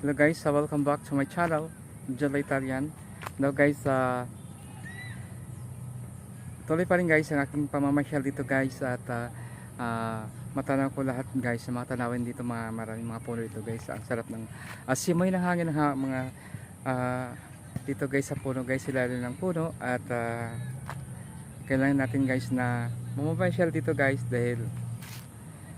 Hello guys, welcome back to my channel, Jolly Italian. Now guys, tuloy pa rin guys ang aking pamamasyal dito guys at matanaw ko lahat guys, mga tanawin dito, maraming mga puno dito guys. Ang sarap ng simoy ng hangin ng mga dito guys sa puno guys, ilalim ng puno at kailangan natin guys na mamasyal dito guys dahil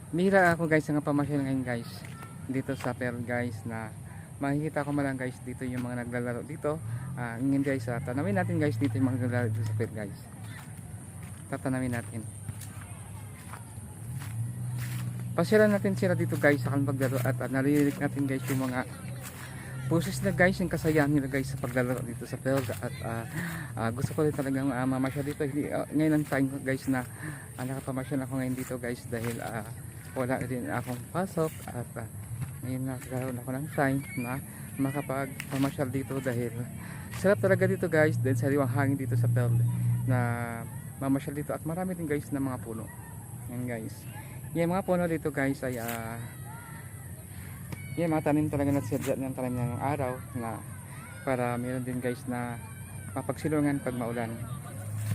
mihira ako guys ang pamasyal ngayon guys dito sa Pearl guys na makikita ko malang guys dito yung mga naglalaro dito. Ngayon guys, tanawin natin guys dito yung mga naglalaro dito sa Pearl guys. Tatanawin natin. Pasyalan natin sila dito guys sa kanilang paglaro at naririnig natin guys yung mga pusos na guys, yung kasayahan nila guys sa paglalaro dito sa Pearl at gusto ko rin talagang mamasyal dito. Ngayon ang time ko guys na nakapamasyal ako ngayon dito guys dahil wala rin akong pasok at ngayon nagkaroon ako ng time na makapagpamasyal dito dahil sarap talaga dito guys dahil sariwang hangin dito sa Pearl na mamasyal dito at marami din guys na mga puno. Yan guys, yung mga puno dito guys ay yan mga tanim talaga na siya ng tanim ng araw na para meron din guys na mapagsilungan pag maulan.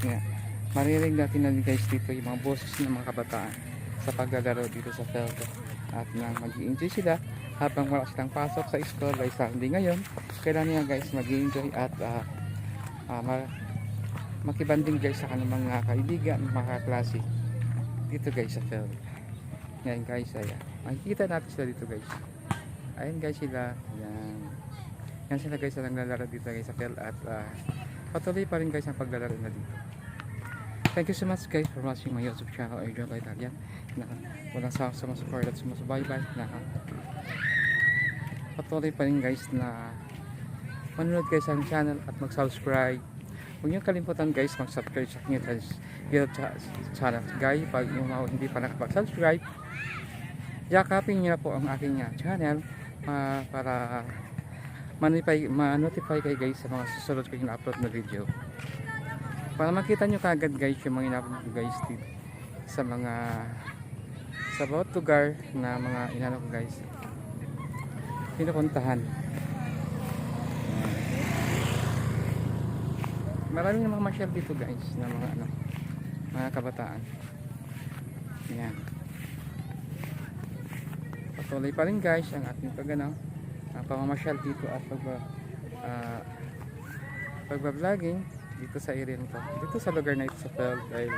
Yan, maririnig natin na guys dito yung mga boses ng mga kabataan sa paglalaro dito sa Pearl at nang mag-i-enjoy sila habang wala silang pasok sa school ay Sunday ngayon. Kailangan nila guys mag-i-enjoy at makibanding guys sa kanilang mga kaibigan, mga klase dito guys sa Pearl. Ngayon guys, ayan, makikita natin sila dito guys. Ayan guys sila, yan sila guys ang naglalaro dito guys sa Pearl at patuloy pa rin guys ang paglalaro na dito. Thank you so much guys for watching my YouTube channel, Jolly Italian. Walang sumusuport at sumusubaybay na patuloy pa rin guys na manonood guys ang channel at mag-subscribe. Huwag niyo kalimutan guys mag-subscribe sa aking YouTube channel guys. Pag yung hindi pa nakapag-subscribe, yakapin niyo na po ang aking channel para ma-notify kayo guys sa mga susunod ko yung upload na video. Para makita nyo kagad guys yung mga inapon ko guys dito sa mga sa bawat lugar na mga inano ko guys pinupuntahan. Maraming mga masyal dito guys na mga kabataan. Yan, patuloy pa rin guys ang ating pamamasyal dito at pagbabloging dito sa area nito, dito sa lugar na ito sa Pearl dahil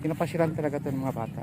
pinapasyalan talaga ito ng mga bata.